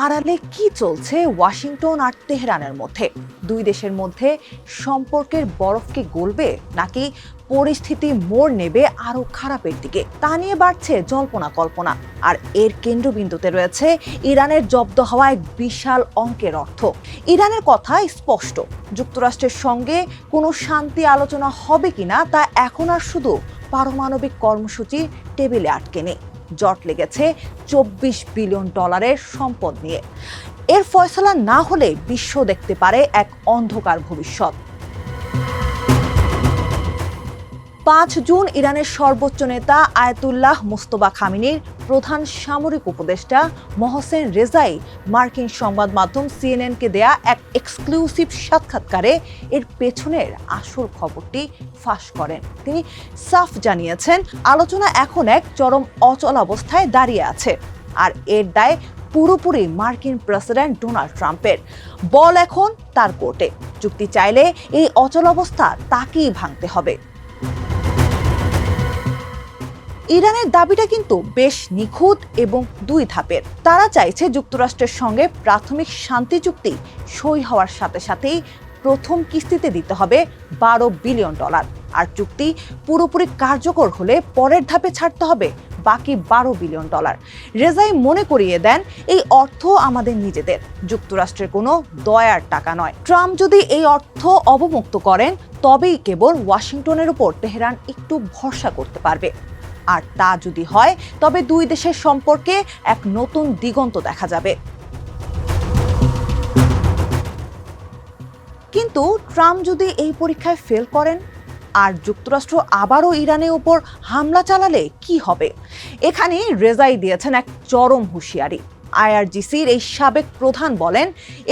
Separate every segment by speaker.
Speaker 1: আড়ালে কি চলছে ওয়াশিংটন আর তেহরানের মধ্যে? দুই দেশের মধ্যে সম্পর্কের বরফ কি গলবে, নাকি পরিস্থিতি মোড় নেবে আরো খারাপের দিকে? তা নিয়ে বাড়ছে জল্পনা কল্পনা। আর এর কেন্দ্রবিন্দুতে রয়েছে ইরানের জব্দ হওয়া এক বিশাল অঙ্কের অর্থ। ইরানের কথা স্পষ্ট, যুক্তরাষ্ট্রের সঙ্গে কোনো শান্তি আলোচনা হবে কিনা তা এখন আর শুধু পারমাণবিক কর্মসূচি টেবিলে আটকে নেই, জট লেগেছে $24 বিলিয়ন সম্পদ নিয়ে। এর ফয়সালা না হলে বিশ্ব দেখতে পারে এক অন্ধকার ভবিষ্যৎ। 5 জুন ইরানের সর্বোচ্চ নেতা আয়াতুল্লাহ মুস্তফা খামেনির প্রধান সামরিক উপদেষ্টা মোহসেন রেজাই মার্কিন সংবাদ মাধ্যম সিএনএনকে দেয়া এক এক্সক্লুসিভ সাক্ষাৎকারে এর পেছনের আসল খবরটি ফাঁস করেন। তিনি সাফ জানিয়েছেন, আলোচনা এখন এক চরম অচলাবস্থায় দাঁড়িয়ে আছে, আর এর দায় পুরোপুরি মার্কিন প্রেসিডেন্ট ডোনাল্ড ট্রাম্পের। বল এখন তার কোর্টে। চুক্তি চাইলে এই অচলাবস্থা তাকেই ভাঙতে হবে। ইরানের দাবিটা কিন্তু বেশ নিখুঁত এবং 2 ধাপের। তারা চাইছে যুক্তরাষ্ট্রের সঙ্গে প্রাথমিক শান্তি চুক্তি সই হওয়ার সাথে সাথেই প্রথম কিস্তিতে দিতে হবে $12 বিলিয়ন, আর চুক্তি পুরোপুরি কার্যকর হলে পরের ধাপে ছাড়তে হবে বাকি $12 বিলিয়ন। রেজাই মনে করিয়ে দেন, এই অর্থ আমাদের নিজেদের, যুক্তরাষ্ট্রের কোনো দয়ার টাকা নয়। ট্রাম্প যদি এই অর্থ অবমুক্ত করেন, তবেই কেবল ওয়াশিংটনের উপর তেহরান একটু ভরসা করতে পারবে। আর তা যদি হয়, তবে দুই দেশের সম্পর্কে এক নতুন দিগন্ত দেখা যাবে। কিন্তু ট্রাম্প যদি এই পরীক্ষায় ফেল করেন আর যুক্তরাষ্ট্র আবারও ইরানের উপর হামলা চালালে কি হবে? এখানে রেজাই দিয়েছেন এক চরম হুঁশিয়ারি। আইআরজিসির এই সাবেক প্রধান বলেন,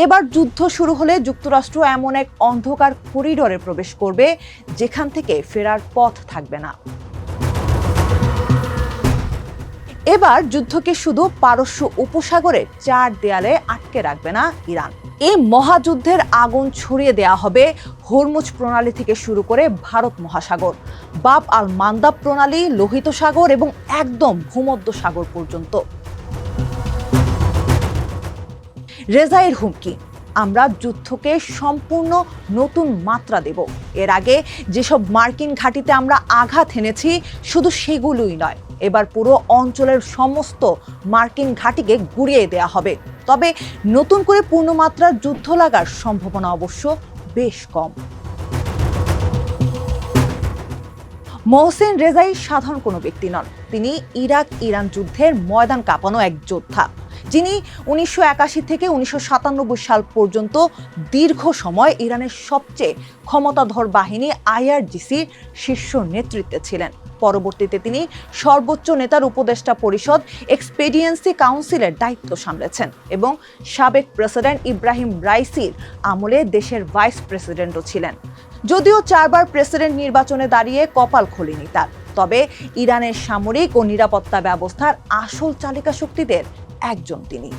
Speaker 1: এবার যুদ্ধ শুরু হলে যুক্তরাষ্ট্র এমন এক অন্ধকার করিডোরে প্রবেশ করবে যেখান থেকে ফেরার পথ থাকবে না। এবার যুদ্ধকে শুধু পারস্য উপসাগরের 4 দেয়ালে আটকে রাখবে না ইরান। এই মহাযুদ্ধের আগুন ছড়িয়ে দেয়া হবে হরমুজ প্রণালী থেকে শুরু করে ভারত মহাসাগর, বাব আল মান্দাব প্রণালী, লোহিত সাগর এবং একদম ভূমধ্য সাগর পর্যন্ত। রেজাইয়ের হুমকি, আমরা যুদ্ধকে সম্পূর্ণ নতুন মাত্রা দেব। এর আগে যেসব মার্কিন ঘাঁটিতে আমরা আঘাত এনেছি, শুধু সেগুলোই নয়, এবার পুরো অঞ্চলের সমস্ত মার্কিন ঘাঁটিকে গুঁড়িয়ে দেয়া হবে। তবে নতুন করে পূর্ণমাত্রার যুদ্ধ লাগার সম্ভাবনা অবশ্য বেশ কম। মোহসেন রেজাই সাধারণ কোনো ব্যক্তি নন। তিনি ইরাক ইরান যুদ্ধের ময়দান কাঁপানো এক যোদ্ধা, যিনি 1981 থেকে 1997 সাল পর্যন্ত দীর্ঘ সময় ইরানের সবচেয়ে ক্ষমতাধর বাহিনী আইআরজিসির শীর্ষ নেতৃত্বে ছিলেন। পরবর্তীতে তিনি সর্বোচ্চ নেতার উপদেষ্টা পরিষদ এক্সপেডিয়েন্সি কাউন্সিলের দায়িত্ব সামলেছেন এবং সাবেক প্রেসিডেন্ট ইব্রাহিম রাইসির আমলে দেশের ভাইস প্রেসিডেন্টও ছিলেন। যদিও 4 বার প্রেসিডেন্ট নির্বাচনে দাঁড়িয়ে কপাল খোলেনি তার, তবে ইরানের সামরিক ও নিরাপত্তা ব্যবস্থার আসল চালিকা শক্তিদের একজন তিনি।